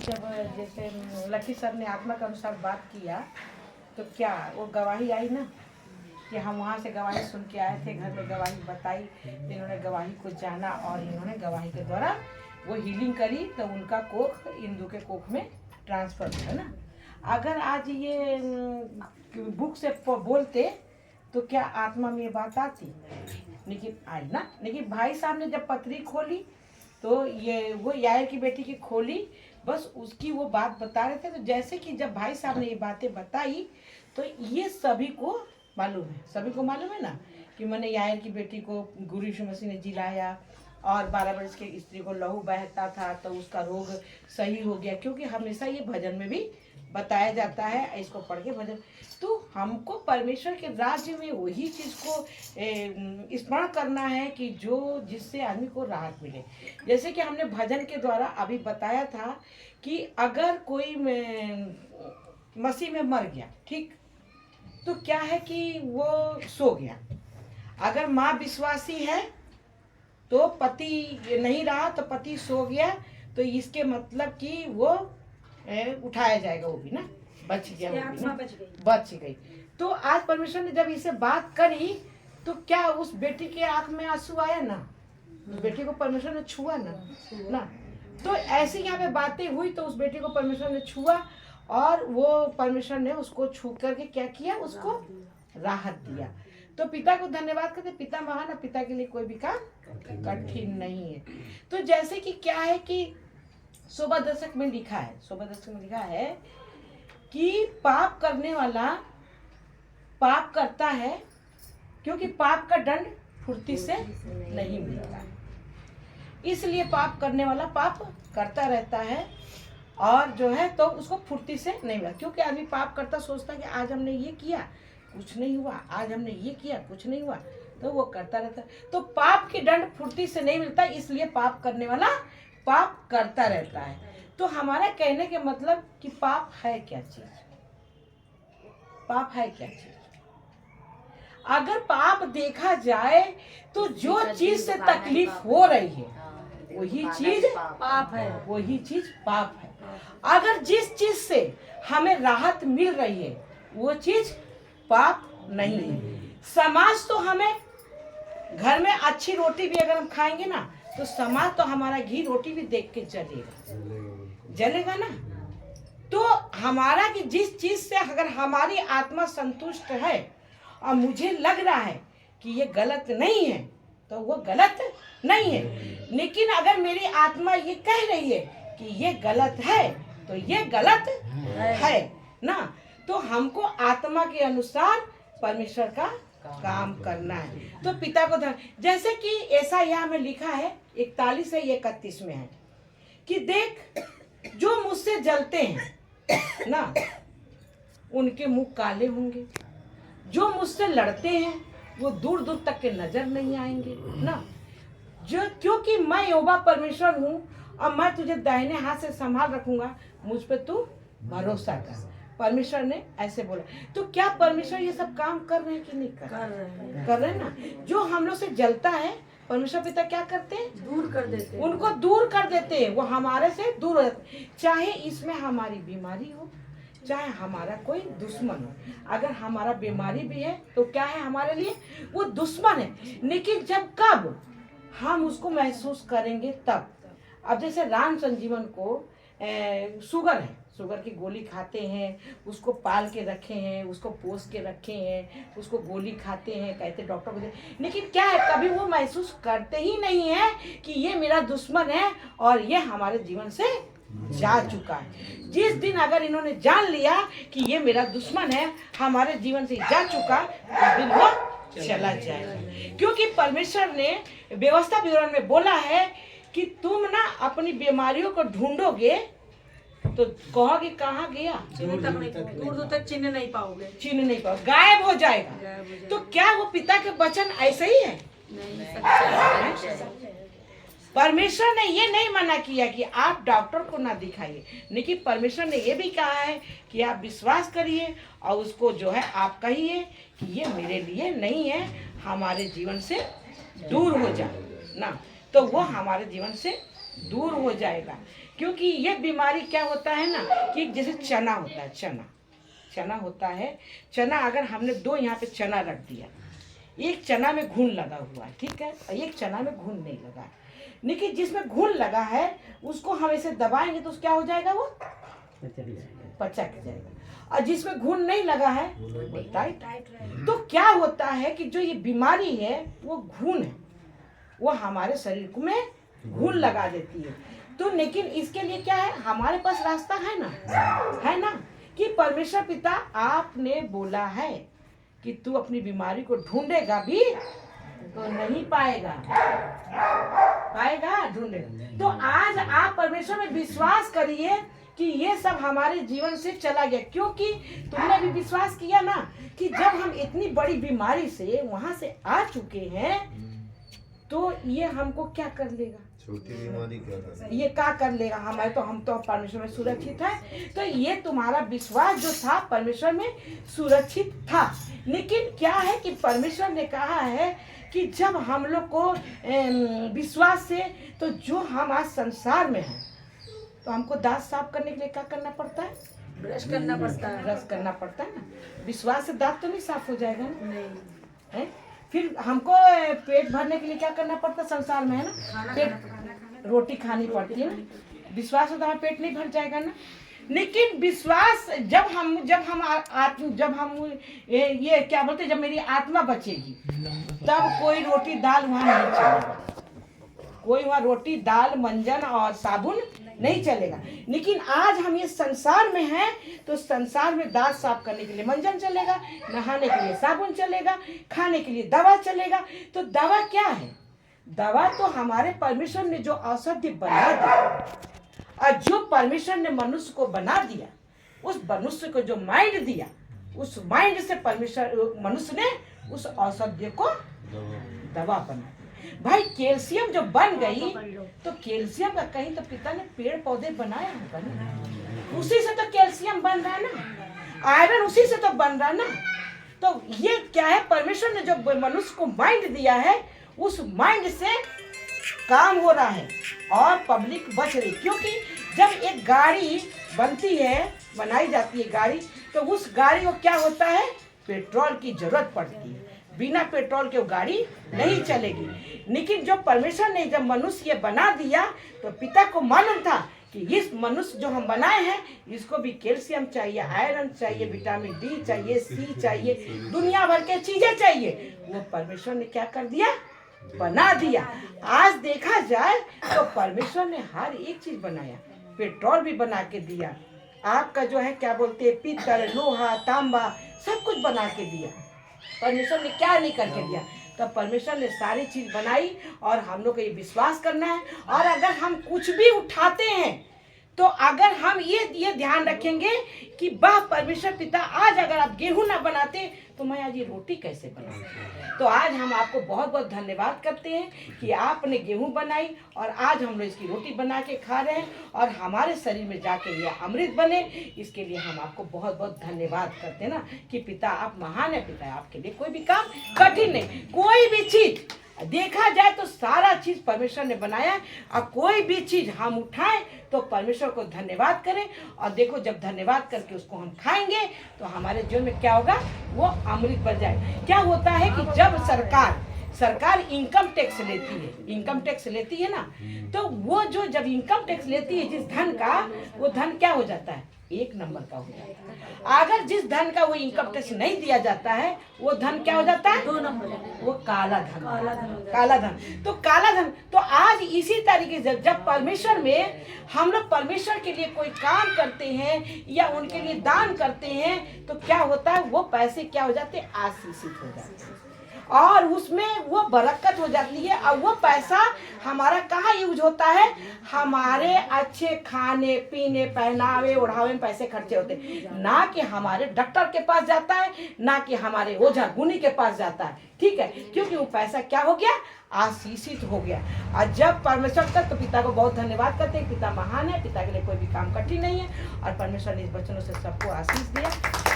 जब जैसे lucky sir ने आत्मा के अनुसार बात किया तो क्या वो गवाही आई ना कि हम वहाँ से गवाही सुन के आए थे, घर में गवाही बताई, इन्होंने गवाही को जाना और इन्होंने गवाही के द्वारा वो हीलिंग करी तो उनका कोख इंदु के कोख में ट्रांसफर हुआ ना। अगर आज ये बुक से बोलते तो क्या आत्मा में ये बात आती, लेकिन आई ना। लेकिन भाई साहब ने जब पत्री खोली तो ये वो यायर की बेटी की खोली, बस उसकी वो बात बता रहे थे। तो जैसे कि जब भाई साहब ने ये बातें बताई तो ये सभी को मालूम है, सभी को मालूम है ना कि मैंने यायर की बेटी को गुरु यीशु मसीह ने जिलाया और 12 वर्ष के स्त्री को लहू बहता था तो उसका रोग सही हो गया, क्योंकि हमेशा ये भजन में भी बताया जाता है, इसको पढ़ के भजन। तो हमको परमेश्वर के राज्य में वही चीज़ को स्मरण करना है कि जो जिससे आदमी को राहत मिले। जैसे कि हमने भजन के द्वारा अभी बताया था कि अगर कोई मसीह में मर गया, ठीक, तो क्या है कि वो सो गया। अगर माँ विश्वासी है तो पति नहीं रहा तो पति सो गया, तो इसके मतलब कि वो उठाया जाएगा, वो भी ना बच गया, वो भी ना बच गई। तो आज परमेश्वर ने जब इसे बात करी तो क्या उस बेटी के आंख में आंसू आया ना, उस बेटी को परमेश्वर ने छुआ ना। तो ऐसी यहाँ पे बातें हुई तो उस बेटी को परमेश्वर ने छुआ और वो परमेश्वर ने उसको छू करके क्या किया, उसको राहत दिया। तो पिता को धन्यवाद करते, पिता महान है, पिता के लिए कोई भी काम कठिन नहीं है। तो जैसे कि क्या है कि शोभा दशक में लिखा है, शोभा दशक में लिखा है कि पाप करने वाला पाप करता है क्योंकि पाप का दंड फुर्ती से नहीं मिलता, इसलिए पाप करने वाला पाप करता रहता है और जो है तो उसको फुर्ती से नहीं मिला। क्योंकि आदमी पाप करता सोचता कि आज हमने ये किया कुछ नहीं हुआ, आज हमने ये किया कुछ नहीं हुआ, तो वो करता रहता। तो पाप की दंड फुर्ती से नहीं मिलता, इसलिए पाप करने वाला पाप करता रहता है। तो हमारा कहने के मतलब कि पाप है क्या चीज, पाप है क्या चीज। अगर पाप देखा जाए तो जो चीज से तकलीफ हो रही है वही चीज पाप है, वही चीज पाप है। अगर जिस चीज से हमें राहत मिल रही है वो चीज पाप नहीं है। समाज तो हमें घर में अच्छी रोटी भी अगर हम खाएंगे ना तो समाज तो हमारा घी रोटी भी देख के जलेगा ना। तो हमारा कि जिस चीज से अगर हमारी आत्मा संतुष्ट है और मुझे लग रहा है कि ये गलत नहीं है तो वो गलत नहीं है। लेकिन अगर मेरी आत्मा ये कह रही है कि ये गलत है तो ये गलत है ना। तो हमको आत्मा के अनुसार परमेश्वर का काम करना है। तो पिता को जैसे कि ऐसा यहाँ में लिखा है 41 से 31 में है कि देख जो मुझसे जलते हैं ना उनके मुंह काले होंगे, जो मुझसे लड़ते हैं वो दूर दूर तक के नजर नहीं आएंगे ना। जो क्योंकि मैं यहोवा परमेश्वर हूँ और मैं तुझे दाहिने हाथ से संभाल रखूंगा, मुझ पे तू भरोसा कर। परमेश्वर ने ऐसे बोला। तो क्या परमेश्वर ये सब काम कर रहे हैं कि नहीं कर रहे हैं ना। जो हम लोग से जलता है परमेश्वर पिता क्या करते हैं, दूर कर देते हैं, उनको दूर कर देते हैं, वो हमारे से दूर हो जाते हैं। चाहे इसमें हमारी बीमारी हो, चाहे हमारा कोई दुश्मन हो। अगर हमारा बीमारी भी है तो क्या है हमारे लिए, वो दुश्मन है। लेकिन जब कब हम उसको महसूस करेंगे तब। अब जैसे राम संजीवन को शुगर है, शुगर की गोली खाते हैं, उसको पाल के रखे हैं, उसको पोस के रखे हैं, उसको गोली खाते हैं, कहते डॉक्टर को। लेकिन क्या है कभी वो महसूस करते ही नहीं है कि ये मेरा दुश्मन है और ये हमारे जीवन से जा चुका है। जिस दिन अगर इन्होंने जान लिया कि ये मेरा दुश्मन है, हमारे जीवन से जा चुका, उस दिन वो चला जाएगा। क्योंकि परमेश्वर ने व्यवस्था विवरण में बोला है कि तुम ना अपनी बीमारियों को ढूंढोगे तो कहोगे कहाँ गया, दूर दूर तक चिन्ह नहीं पाओगे, गायब हो जाएगा। तो क्या वो पिता के वचन ऐसे ही है? परमेश्वर ने ये नहीं मना किया कि आप डॉक्टर को ना दिखाइए, लेकिन परमेश्वर ने ये भी कहा है कि आप विश्वास करिए और उसको जो है आप कहिए कि ये मेरे लिए नहीं है, हमारे जीवन से दूर हो जाए ना। तो वो हमारे जीवन से दूर हो जाएगा। क्योंकि ये बीमारी क्या होता है ना कि जैसे चना होता है, चना होता है, चना अगर हमने 2 यहाँ पे चना रख दिया, एक चना में घुन लगा हुआ है, ठीक है, एक चना में घुन नहीं लगा, लेकिन जिसमें घुन लगा है उसको हम ऐसे दबाएंगे तो क्या हो जाएगा, वो पचक जाएगा, और जिसमें घुन नहीं लगा है वो टाइट। तो क्या होता है कि जो ये बीमारी है वो घुन है, वो हमारे शरीर में घुन लगा देती है। तो लेकिन इसके लिए क्या है, हमारे पास रास्ता है ना कि परमेश्वर पिता आपने बोला है कि तू अपनी बीमारी को ढूंढेगा भी तो नहीं पाएगा ढूंढेगा। तो आज आप परमेश्वर में विश्वास करिए कि ये सब हमारे जीवन से चला गया, क्योंकि तुमने भी विश्वास किया ना कि जब हम इतनी बड़ी बीमारी से वहां से आ चुके हैं तो ये हमको क्या कर लेगा, छोटी बीमारी ये क्या कर लेगा हमारे, तो हम तो परमेश्वर में सुरक्षित है। तो ये तुम्हारा विश्वास जो था परमेश्वर में सुरक्षित था। लेकिन क्या है कि परमेश्वर ने कहा है कि जब हम लोग को विश्वास से, तो जो हम आज संसार में हैं तो हमको दांत साफ करने के लिए क्या करना पड़ता है, ब्रश करना पड़ता है, ब्रश करना पड़ता है ना। विश्वास से दांत तो नहीं साफ हो जाएगा ना, नहीं है। फिर हमको पेट भरने के लिए क्या करना पड़ता है संसार में, है ना, पेट रोटी खानी पड़ती है ना। विश्वास से तो हमारा पेट नहीं भर जाएगा ना। लेकिन विश्वास जब हम ये क्या बोलते, जब मेरी आत्मा बचेगी तब कोई रोटी दाल वहाँ नहीं चलेगा, कोई वहाँ रोटी दाल मंजन और साबुन नहीं चलेगा। लेकिन आज हम ये संसार में हैं तो संसार में दांत साफ करने के लिए मंजन चलेगा, नहाने के लिए साबुन चलेगा, खाने के लिए दवा चलेगा। तो दवा क्या है, दवा तो हमारे परमेश्वर ने जो औषधि बना दी, और जो परमेश्वर ने मनुष्य को बना दिया, उस मनुष्य को जो माइंड दिया, उस माइंड से परमेश्वर मनुष्य ने उस औषधि को दवा बना। भाई कैल्शियम जो बन गई, तो कैल्शियम का कहीं तो पिता ने पेड़ पौधे बनाया होगा ना, उसी से तो कैल्शियम बन रहा है ना, आयरन उसी से तो बन रहा है ना। तो ये क्या है, परमेश्वर ने जो मनुष्य को माइंड दिया है, उस माइंड से काम हो रहा है और पब्लिक बच रही। क्योंकि जब एक गाड़ी बनती है, बनाई जाती है गाड़ी, तो उस गाड़ी को क्या होता है, पेट्रोल की जरूरत पड़ती है, बिना पेट्रोल के वो गाड़ी नहीं चलेगी। लेकिन जो परमेश्वर ने जब मनुष्य ये बना दिया, तो पिता को मालूम था कि इस मनुष्य जो हम बनाए हैं इसको भी कैल्शियम चाहिए, आयरन चाहिए, विटामिन डी चाहिए, सी चाहिए, दुनिया भर के चीजें चाहिए। वो परमेश्वर ने क्या कर दिया, बना दिया। आज देखा जाए तो परमेश्वर ने हर एक चीज बनाया, पेट्रोल भी बना के दिया, आपका जो है क्या बोलते हैं पीतल, लोहा, तांबा, सब कुछ बना के दिया। परमेश्वर ने क्या नहीं करके दिया, तब परमेश्वर ने सारी चीज बनाई। और हम लोग को ये विश्वास करना है, और अगर हम कुछ भी उठाते हैं तो अगर हम ये ध्यान रखेंगे कि वाह परमेश्वर पिता, आज अगर आप गेहूं ना बनाते तो मैं आज ये रोटी कैसे बनाऊं। तो आज हम आपको बहुत बहुत धन्यवाद करते हैं कि आपने गेहूं बनाई और आज हम लोग इसकी रोटी बना के खा रहे हैं और हमारे शरीर में जाके ये अमृत बने। इसके लिए हम आपको बहुत बहुत धन्यवाद करते हैं ना कि पिता आप महान है। पिता आपके लिए कोई भी काम कठिन नहीं, कोई भी चीज देखा जाए तो सारा चीज परमेश्वर ने बनाया, और कोई भी चीज हम उठाएं तो परमेश्वर को धन्यवाद करें। और देखो जब धन्यवाद करके उसको हम खाएंगे तो हमारे जीवन में क्या होगा, वो अमृत बन जाए। क्या होता है कि जब सरकार इनकम टैक्स लेती है, इनकम टैक्स लेती है ना, तो वो जो जब इनकम टैक्स लेती है जिस धन का, वो धन क्या हो जाता है, 1 नंबर का हो जाता है। अगर जिस धन का वो इनकम टैक्स नहीं दिया जाता है, वो धन क्या हो जाता है, 2 नंबर, वो काला धन। तो काला धन। तो आज इसी तरीके से जब परमेश्वर में हम लोग परमेश्वर के लिए कोई काम करते हैं या उनके लिए दान करते हैं, तो क्या होता है, वो पैसे क्या हो जाते हैं, आशीषित हो जाते हैं और उसमें वो बरकत हो जाती है। और वो पैसा हमारा कहाँ यूज होता है, हमारे अच्छे खाने पीने, पहनावे ओढ़ावे में पैसे खर्चे होते हैं, ना कि हमारे डॉक्टर के पास जाता है, ना कि हमारे ओझा गुनी के पास जाता है। ठीक है, क्योंकि वो पैसा क्या हो गया, आशीषित हो गया। और जब परमेश्वर तक, तो पिता को बहुत धन्यवाद करते हैं। पिता महान है, पिता के लिए कोई भी काम कठिन नहीं है, और परमेश्वर ने इस वचनों से सबको आशीष दिया।